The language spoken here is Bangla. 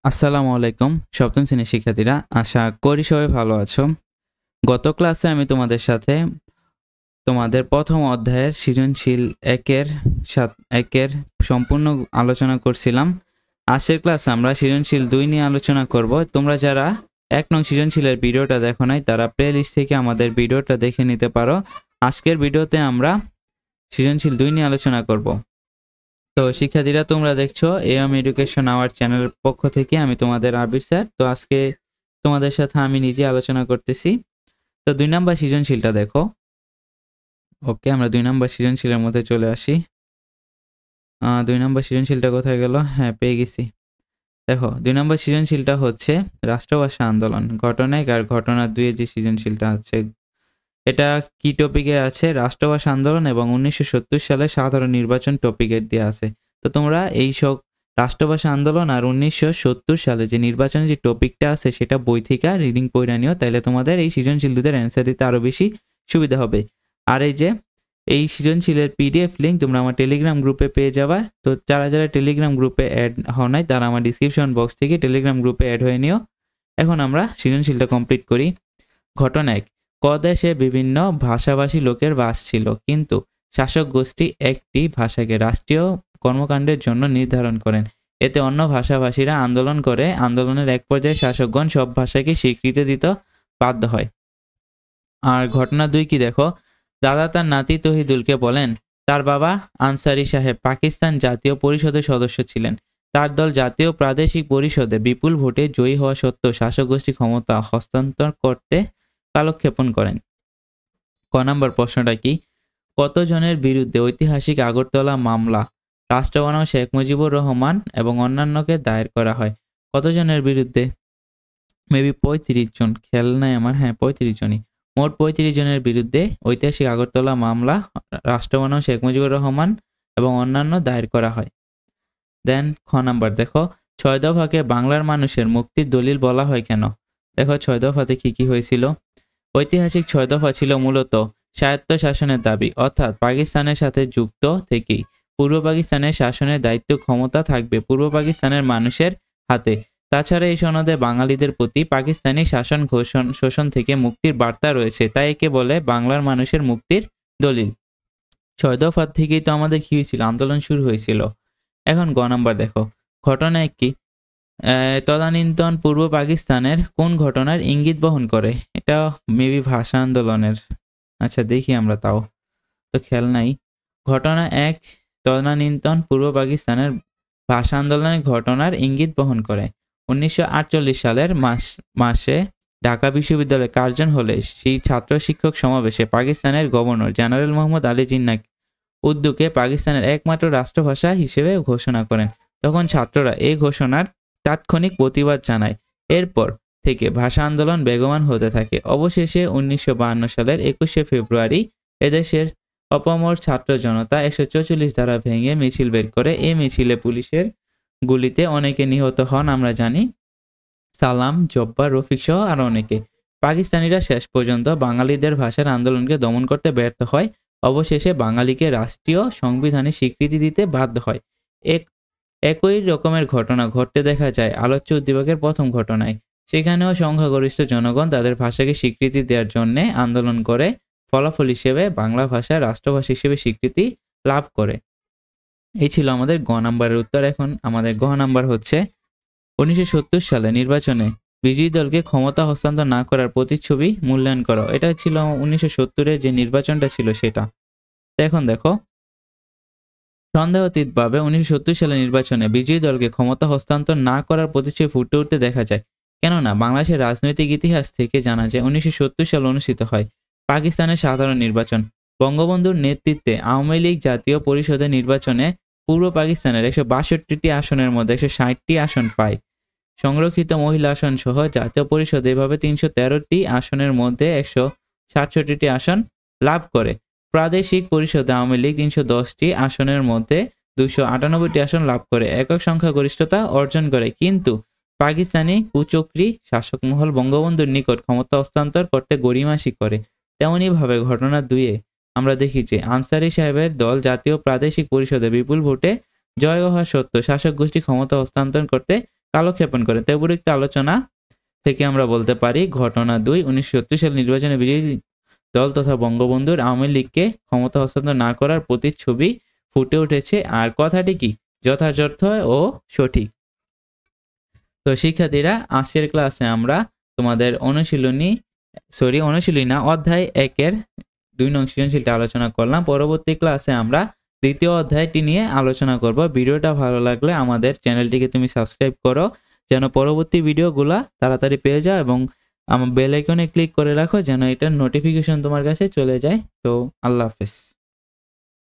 আসসালামু আলাইকুম সপ্তম শ্রেণীর শিক্ষার্থীরা, আশা করি সবাই ভালো আছো। গত ক্লাসে আমি তোমাদের সাথে তোমাদের প্রথম অধ্যায়ের সৃজনশীল একের সম্পূর্ণ আলোচনা করছিলাম। আজকের ক্লাসে আমরা সৃজনশীল 2 নিয়ে আলোচনা করব। তোমরা যারা 1 নং সৃজনশীলের ভিডিওটা দেখো নাই তারা প্লেলিস্ট থেকে আমাদের ভিডিওটা দেখে নিতে পারো। আজকের ভিডিওতে আমরা সৃজনশীল 2 নিয়ে আলোচনা করব। তো শিক্ষার্থীরা, তোমরা দেখছো এএম এডুকেশন আওয়ার চ্যানেলের পক্ষ থেকে আমি তোমাদের আবির স্যার। তো আজকে তোমাদের সাথে আমি নিজে আলোচনা করতেছি। তো 2 নম্বর সৃজনশীলটা দেখো। ওকে, আমরা 2 নম্বর সৃজনশীলের মধ্যে চলে আসি। 2 নম্বর সৃজনশীলটা কোথায় গেল? হ্যাঁ, পেয়ে গেছি। দেখো, 2 নম্বর সৃজনশীলটা হচ্ছে রাষ্ট্রভাষা আন্দোলন। ঘটনা 1 আর ঘটনা 2 এর যে সৃজনশীলটা আছে, এটা কি টপিকে আছে? রাষ্ট্রভাষা আন্দোলন এবং 1970 সালে সাধারণ নির্বাচন টপিকের দিয়ে আছে। তো তোমরা এই সব রাষ্ট্রভাষা আন্দোলন আর 1970 সালে যে নির্বাচনের যে টপিকটা আছে সেটা বই থেকে রিডিং পড়ে নিও, তাইলে তোমাদের এই সৃজনশীল দুটোর অ্যান্সার দিতে আরও বেশি সুবিধা হবে। আর এই সৃজনশীলের পিডিএফ লিঙ্ক তোমরা আমার টেলিগ্রাম গ্রুপে পেয়ে যাবা। তো যারা যারা টেলিগ্রাম গ্রুপে অ্যাড হও নাই তারা আমার ডিসক্রিপশন বক্স থেকে টেলিগ্রাম গ্রুপে অ্যাড হয়ে নিও। এখন আমরা সৃজনশীলটা কমপ্লিট করি। ঘটনা 1, দেশে বিভিন্ন ভাষাভাষী লোকের বাস ছিল, কিন্তু শাসক গোষ্ঠী একটি ভাষাকে রাষ্ট্রীয় কর্মকাণ্ডের জন্য নির্ধারণ করেন। এতে অন্য ভাষাভাষীরা আন্দোলন করে। আন্দোলনের এক পর্যায়ে শাসকগণ সব ভাষাকে স্বীকৃতি দিতে বাধ্য হয়। আর ঘটনা 2 কি দেখো, দাদা তার নাতি তহিদুলকে বলেন, তার বাবা আনসারি সাহেব পাকিস্তান জাতীয় পরিষদের সদস্য ছিলেন। তার দল জাতীয় প্রাদেশিক পরিষদে বিপুল ভোটে জয়ী হওয়া সত্ত্বেও শাসক গোষ্ঠী ক্ষমতা হস্তান্তর করতে কালক্ষেপণ করেন। ক নম্বর প্রশ্নটা কি, কতজনের বিরুদ্ধে ঐতিহাসিক আগরতলা মামলা রাষ্ট্রবানাও শেখ মুজিবুর রহমান এবং অন্যান্যকে দায়ের করা হয়? কতজনের বিরুদ্ধে? মেবি 35 জন, খেয়াল নাই আমার। হ্যাঁ, 35 জনই। মোট 35 জনের বিরুদ্ধে ঐতিহাসিক আগরতলা মামলা রাষ্ট্রবানাও শেখ মুজিবুর রহমান এবং অন্যান্য দায়ের করা হয়। দেন খ নাম্বার দেখো, 6 দফাকে বাংলার মানুষের মুক্তির দলিল বলা হয় কেন? দেখো 6 দফাতে কি কি হয়েছিল। ঐতিহাসিক 6 দফা ছিল মূলত স্বায়ত্তশাসনের দাবি, অর্থাৎ পাকিস্তানের সাথে যুক্ত থেকেই পূর্ব পাকিস্তানের শাসনের দায়িত্ব ক্ষমতা থাকবে পূর্ব পাকিস্তানের মানুষের হাতে। তাছাড়া এই সনদে বাঙালিদের প্রতি পাকিস্তানি শাসন শোষণ থেকে মুক্তির বার্তা রয়েছে, তাই একে বলে বাংলার মানুষের মুক্তির দলিল। 6 দফা থেকেই তো আমাদের কি হয়েছিল? আন্দোলন শুরু হয়েছিল। এখন গ নাম্বার দেখো, ঘটনা 1 কি, তদানীন্তন পূর্ব পাকিস্তানের কোন ঘটনার ইঙ্গিত বহন করে? এটা মেবি ভাষা আন্দোলনের। আচ্ছা, দেখি আমরা তাও তো খেয়াল নাই। ঘটনা 1 তদানীন্তন পূর্ব পাকিস্তানের ভাষা আন্দোলনের ঘটনার ইঙ্গিত বহন করে। 1948 সালের মাসে ঢাকা বিশ্ববিদ্যালয়ের কার্জন হলে সেই ছাত্র শিক্ষক সমাবেশে পাকিস্তানের গভর্নর জেনারেল মোহাম্মদ আলী জিন্নাহ উর্দুকে পাকিস্তানের একমাত্র রাষ্ট্রভাষা হিসেবে ঘোষণা করেন। তখন ছাত্ররা এই ঘোষণার তাৎক্ষণিক প্রতিবাদ জানায়। এরপর থেকে ভাষা আন্দোলন বেগবান হতে থাকে। অবশেষে 1952 সালের 21শে ফেব্রুয়ারি এদেশের অপামর ছাত্র জনতা 144 ধারা ভেঙে মিছিল বের করে। এই মিছিলে পুলিশের গুলিতে অনেকে নিহত হন, আমরা জানি। সালাম, জব্বার, রফিক সহ আরো অনেকে। পাকিস্তানিরা শেষ পর্যন্ত বাঙালিদের ভাষার আন্দোলনকে দমন করতে ব্যর্থ হয়। অবশেষে বাঙালিকে রাষ্ট্রীয় সংবিধানে স্বীকৃতি দিতে বাধ্য হয়। একই রকমের ঘটনা ঘটতে দেখা যায় আলোচ্য উদ্দীপকের প্রথম ঘটনায়। সেখানেও সংখ্যাগরিষ্ঠ জনগণ তাদের ভাষাকে স্বীকৃতি দেওয়ার জন্য আন্দোলন করে। ফলাফল হিসেবে বাংলা ভাষা রাষ্ট্রভাষা হিসেবে স্বীকৃতি লাভ করে। এই ছিল আমাদের গ নাম্বারের উত্তর। এখন আমাদের গ নাম্বার হচ্ছে 1970 সালে নির্বাচনে বিজয়ী দলকে ক্ষমতা হস্তান্তর না করার প্রতিচ্ছবি মূল্যায়ন করো। এটা ছিল 1970-এর যে নির্বাচনটা ছিল সেটা। এখন দেখো, সন্দেহাতীতভাবে 1970 সালের নির্বাচনে বিজয়ী দলকে ক্ষমতা হস্তান্তর না করার প্রতিচ্ছবি ফুটে উঠতে দেখা যায়। কেননা বাংলাদেশের রাজনৈতিক ইতিহাস থেকে জানা যায় 1970 সালে অনুষ্ঠিত হয় পাকিস্তানের সাধারণ নির্বাচন। বঙ্গবন্ধুর নেতৃত্বে আওয়ামী লীগ জাতীয় পরিষদের নির্বাচনে পূর্ব পাকিস্তানের 162টি আসনের মধ্যে 160টি আসন পায়। সংরক্ষিত মহিলা আসন সহ জাতীয় পরিষদ এভাবে 313টি আসনের মধ্যে 167টি আসন লাভ করে। প্রাদেশিক পরিষদে আওয়ামী লীগ 310টি আসনের মধ্যে 298টি আসন লাভ করে একক সংখ্যাগরিষ্ঠতা অর্জন করে। কিন্তু পাকিস্তানি কুচক্রী শাসকমহল বঙ্গবন্ধুর নিকট ক্ষমতা হস্তান্তর করতে গড়িমাসি করে। তেমনইভাবে ঘটনা 2-এ আমরা দেখি যে আনসারি সাহেবের দল জাতীয় প্রাদেশিক পরিষদে বিপুল ভোটে জয় হওয়া সত্ত্বেও শাসক গোষ্ঠী ক্ষমতা হস্তান্তর করতে কালক্ষেপণ করে। তো উপরোক্ত আলোচনা থেকে আমরা বলতে পারি ঘটনা 2, 1970 সাল নির্বাচনে বিজয়ী দল তথা বঙ্গবন্ধুর আওয়ামী লীগকে ক্ষমতা হস্তান্তর না করার প্রতিচ্ছবি ফুটে উঠেছে। আর কথাটি কি? যথাযথ ও সঠিক। তো শিক্ষার্থীরা, আজকের ক্লাসে আমরা তোমাদের অনুশীলনী না, অধ্যায় 1-এর 2 নং সৃজনশীলটা আলোচনা করলাম। পরবর্তী ক্লাসে আমরা দ্বিতীয় অধ্যায়টি নিয়ে আলোচনা করব। ভিডিওটা ভালো লাগলে আমাদের চ্যানেলটিকে তুমি সাবস্ক্রাইব করো, যেন পরবর্তী ভিডিওগুলা তাড়াতাড়ি পেয়ে যাও, এবং আমার বেল আইকনে ক্লিক করে রাখো যেন এটার নোটিফিকেশন তোমার কাছে চলে যায়। তো আল্লাহ হাফেজ।